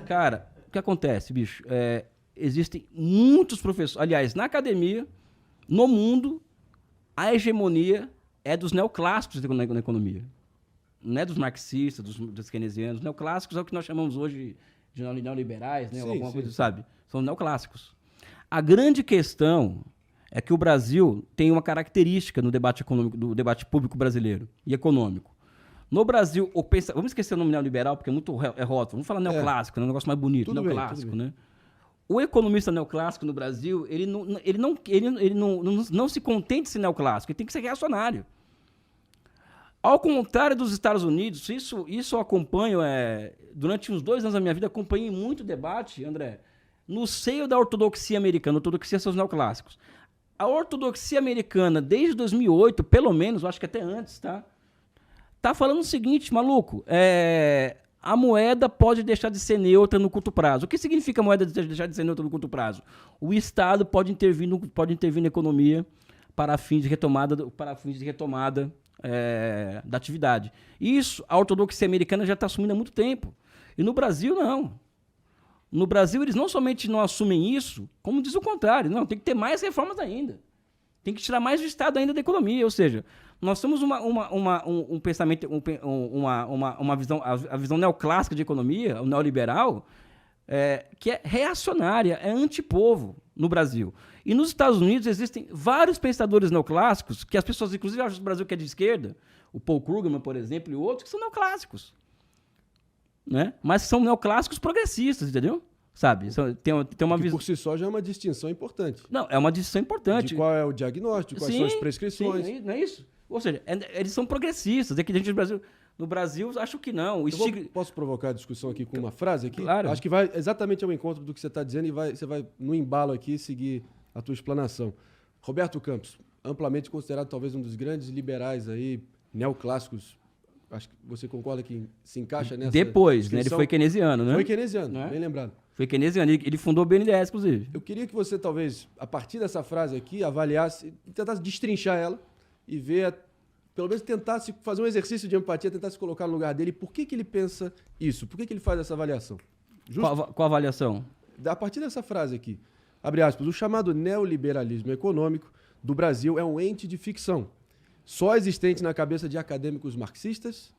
Cara, o que acontece, bicho? Existem muitos professores... Aliás, na academia, no mundo, a hegemonia é dos neoclássicos na economia. Não é dos marxistas, dos keynesianos. Os neoclássicos é o que nós chamamos hoje de neoliberais, né? Sim, Alguma sim. coisa, sabe? São neoclássicos. A grande questão é que o Brasil tem uma característica no debate econômico, do debate público brasileiro e econômico. No Brasil, vamos esquecer o nome neoliberal, porque é muito rótulo. Vamos falar neoclássico, né? Um negócio mais bonito, Tudo neoclássico, bem. né? O economista neoclássico no Brasil, ele não se contente de ser neoclássico, ele tem que ser reacionário. Ao contrário dos Estados Unidos, isso eu acompanho, durante uns 2 anos da minha vida, acompanhei muito debate, André, no seio da ortodoxia americana. Ortodoxia são os neoclássicos. A ortodoxia americana, desde 2008, pelo menos, eu acho que até antes, tá falando o seguinte, maluco, a moeda pode deixar de ser neutra no curto prazo. O que significa a moeda deixar de ser neutra no curto prazo? O Estado pode intervir na economia para fins de retomada da atividade. Isso a ortodoxia americana já está assumindo há muito tempo. E no Brasil, não. No Brasil, eles não somente não assumem isso, como diz o contrário. Não, tem que ter mais reformas ainda. Tem que tirar mais do Estado ainda da economia. Ou seja, nós temos um pensamento, uma visão, a visão neoclássica de economia, o neoliberal, que é reacionária, é antipovo no Brasil. E nos Estados Unidos existem vários pensadores neoclássicos, que as pessoas, inclusive, acham que o Brasil que é de esquerda, o Paul Krugman, por exemplo, e outros, que são neoclássicos. Né? Mas são neoclássicos progressistas, entendeu? Sabe? Tem uma visão. Por si só já é uma distinção importante. Não, é uma distinção importante. De qual é o diagnóstico, quais são as prescrições. Sim, não é isso? Ou seja, eles são progressistas. É que a gente no Brasil, acho que não. Posso provocar a discussão aqui com uma frase aqui? Claro. Acho que vai exatamente ao encontro do que você está dizendo e você vai, no embalo aqui, seguir a tua explanação. Roberto Campos, amplamente considerado talvez um dos grandes liberais aí, neoclássicos. Acho que você concorda que se encaixa nessa Depois, né? Ele foi keynesiano, né? Foi keynesiano, Não é? bem lembrado. Foi keynesiano. Ele fundou o BNDES, inclusive. Eu queria que você, talvez, a partir dessa frase aqui, avaliasse, tentasse destrinchar ela e ver, pelo menos tentasse fazer um exercício de empatia, tentasse colocar no lugar dele. Por que ele pensa isso? Por que ele faz essa avaliação? Qual avaliação? A partir dessa frase aqui, abre aspas, o chamado neoliberalismo econômico do Brasil é um ente de ficção, só existente na cabeça de acadêmicos marxistas,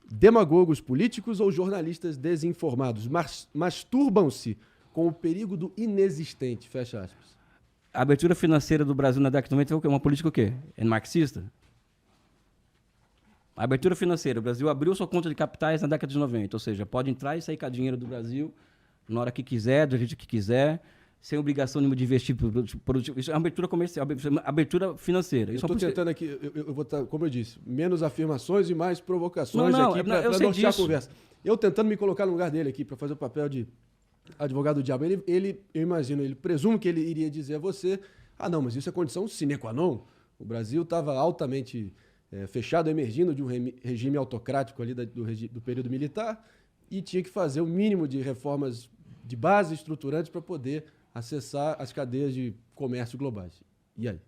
demagogos políticos ou jornalistas desinformados. Masturbam-se com o perigo do inexistente, fecha aspas. A abertura financeira do Brasil na década de 90 é uma política o quê? É marxista? A abertura financeira, o Brasil abriu sua conta de capitais na década de 90, ou seja, pode entrar e sair com dinheiro do Brasil na hora que quiser, do jeito que quiser, sem obrigação nenhuma de investir produtivo. Isso é uma abertura comercial, abertura financeira. Eu estou tentando aqui, eu vou estar, como eu disse, menos afirmações e mais provocações aqui para nortear a conversa. Eu tentando me colocar no lugar dele aqui para fazer o papel de advogado do diabo. Eu imagino, ele presumo que ele iria dizer a você, não, mas isso é condição sine qua non. O Brasil estava altamente fechado, emergindo de um regime autocrático ali do período militar e tinha que fazer o mínimo de reformas de base estruturantes para poder acessar as cadeias de comércio globais. E aí?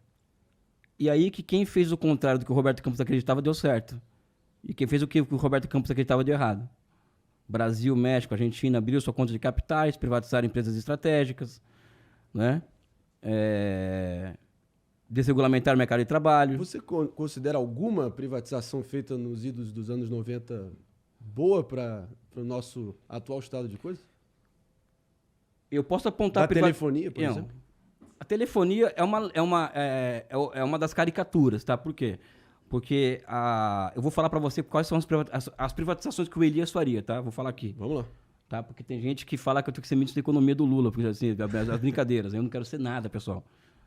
E aí que quem fez o contrário do que o Roberto Campos acreditava deu certo. E quem fez o que o Roberto Campos acreditava deu errado. Brasil, México, Argentina abriu sua conta de capitais, privatizaram empresas estratégicas, né? Desregulamentaram o mercado de trabalho. Você considera alguma privatização feita nos idos dos anos 90 boa para o nosso atual estado de coisas? Eu posso apontar... telefonia, por exemplo? A telefonia é uma das caricaturas, tá? Por quê? Porque eu vou falar para você quais são as privatizações que o Elias faria, tá? Vou falar aqui. Vamos lá. Tá? Porque tem gente que fala que eu tenho que ser ministro da economia do Lula, porque assim, as brincadeiras. Eu não quero ser nada, pessoal.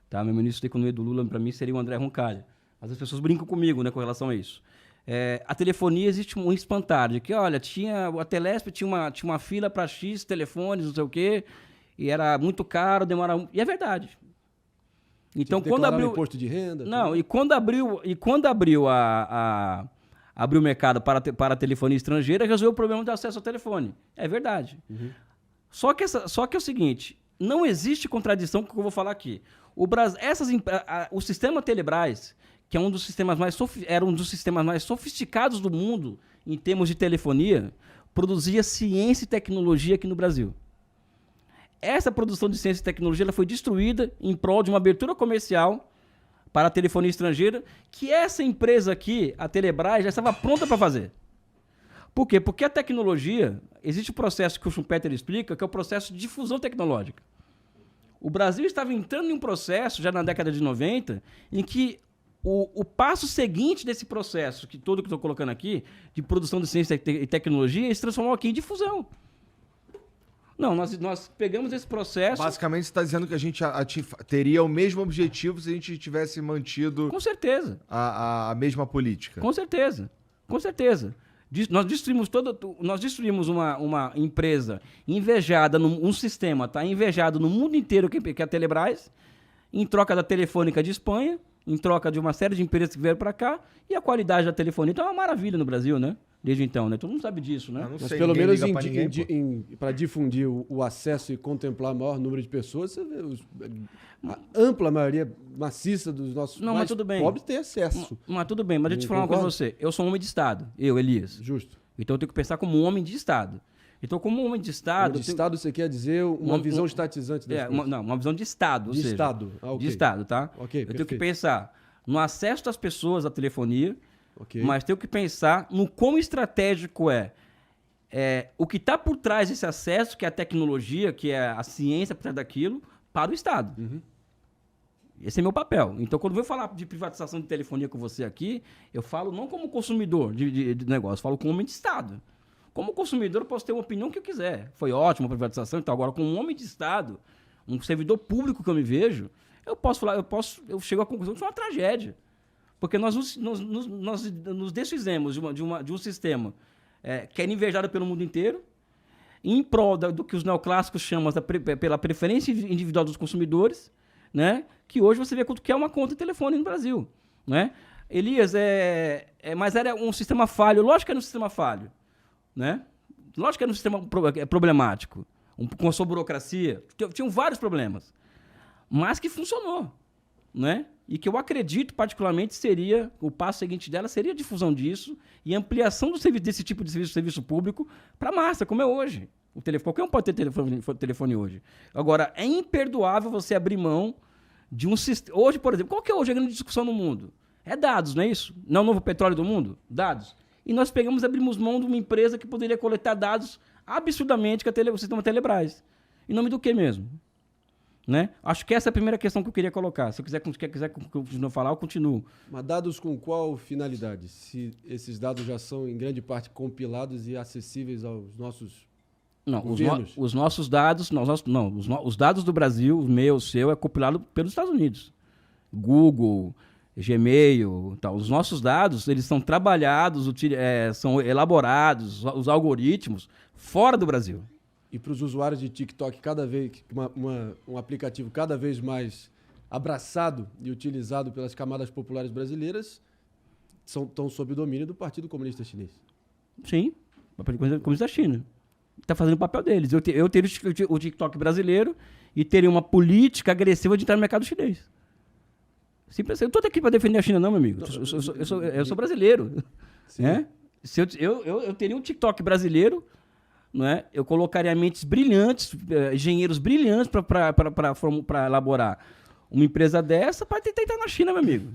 Tá? Meu ministro da economia do Lula, para mim, seria o André Roncalha. Mas as pessoas brincam comigo, né, com relação a isso. A telefonia existe um espantalho, de que, olha, a Telesp tinha uma fila para X telefones, não sei o quê, e era muito caro, demorava... E é verdá-de. Então, quando abriu o imposto de renda... Não, tudo. e quando abriu abriu o mercado para a telefonia estrangeira, resolveu o problema de acesso ao telefone. É verdade. Uhum. Só que é o seguinte, não existe contradição com o que eu vou falar aqui. O sistema Telebrás, que era um dos sistemas mais sofisticados do mundo em termos de telefonia, produzia ciência e tecnologia aqui no Brasil. Essa produção de ciência e tecnologia ela foi destruída em prol de uma abertura comercial para a telefonia estrangeira, que essa empresa aqui, a Telebrás, já estava pronta para fazer. Por quê? Porque a tecnologia, existe um processo que o Schumpeter explica, que é o processo de difusão tecnológica. O Brasil estava entrando em um processo, já na década de 90, em que o passo seguinte desse processo, que todo que estou colocando aqui, de produção de ciência e tecnologia, se transformou aqui em difusão. Não, nós pegamos esse processo... Basicamente, você está dizendo que a gente teria o mesmo objetivo se a gente tivesse mantido... Com certeza. A mesma política. Com certeza. Com certeza. Nós destruímos uma empresa invejada, um sistema, tá? Invejado no mundo inteiro, que é a Telebrás, em troca da Telefônica de Espanha, em troca de uma série de empresas que vieram para cá, e a qualidade da telefonia então é uma maravilha no Brasil, né? Desde então, né? Todo mundo sabe disso, né? Mas pelo menos para difundir o acesso e contemplar o maior número de pessoas, você vê a ampla maioria maciça dos nossos mais pobres tem acesso. Mas tudo bem, mas deixa eu te falar uma coisa pra você. Eu sou um homem de Estado, Elias. Justo. Então eu tenho que pensar como um homem de Estado. Então, como um homem de Estado... Estado, você quer dizer uma visão estatizante das coisas? Uma visão de Estado. De Estado. Okay. De Estado, tá? Ok, eu tenho que pensar no acesso das pessoas à telefonia, okay. Mas tenho que pensar no quão estratégico o que está por trás desse acesso, que é a tecnologia, que é a ciência por trás daquilo, para o Estado. Uhum. Esse é meu papel. Então, quando eu vou falar de privatização de telefonia com você aqui, eu falo não como consumidor de negócio, eu falo como homem de Estado. Como consumidor, eu posso ter uma opinião que eu quiser. Foi ótima a privatização e tal. Agora, como um homem de Estado, um servidor público que eu me vejo, eu chego à conclusão que foi uma tragédia. Porque nós nos desfizemos de um sistema que era invejado pelo mundo inteiro, em prol do que os neoclássicos chamam pela preferência individual dos consumidores, né? Que hoje você vê quanto que é uma conta de telefone no Brasil. Né? Elias, mas era um sistema falho. Lógico que era um sistema falho. Né? Lógico que era um sistema problemático, com a sua burocracia. Tinham vários problemas. Mas que funcionou. Né? E que eu acredito, particularmente, o passo seguinte dela seria a difusão disso e ampliação desse tipo de serviço público para a massa, como é hoje. Qualquer um pode ter telefone hoje. Agora, é imperdoável você abrir mão de um sistema... Hoje, por exemplo, qual que é hoje a grande discussão no mundo? É dados, não é isso? Não é o novo petróleo do mundo? Dados. E nós abrimos mão de uma empresa que poderia coletar dados absurdamente, que é o sistema Telebrás. Em nome do quê mesmo? Né? Acho que essa é a primeira questão que eu queria colocar. Se eu quiser continuar a falar, eu continuo. Mas dados com qual finalidade? Se esses dados já são, em grande parte, compilados e acessíveis aos nossos governos? Os nossos dados... os dados do Brasil, o meu, o seu, é compilado pelos Estados Unidos. Google, Gmail, tal. Os nossos dados, eles são trabalhados, são elaborados, os algoritmos, fora do Brasil. E para os usuários de TikTok, cada vez um aplicativo cada vez mais abraçado e utilizado pelas camadas populares brasileiras, estão sob o domínio do Partido Comunista Chinês. Sim, o Partido Comunista da China. Está fazendo o papel deles. Eu teria o TikTok brasileiro e teria uma política agressiva de entrar no mercado chinês. Simples assim. Eu não estou aqui para defender a China, não, meu amigo. Eu sou brasileiro. Né? Eu teria um TikTok brasileiro. Não é? Eu colocaria mentes brilhantes, engenheiros brilhantes para elaborar uma empresa dessa para tentar entrar na China, meu amigo.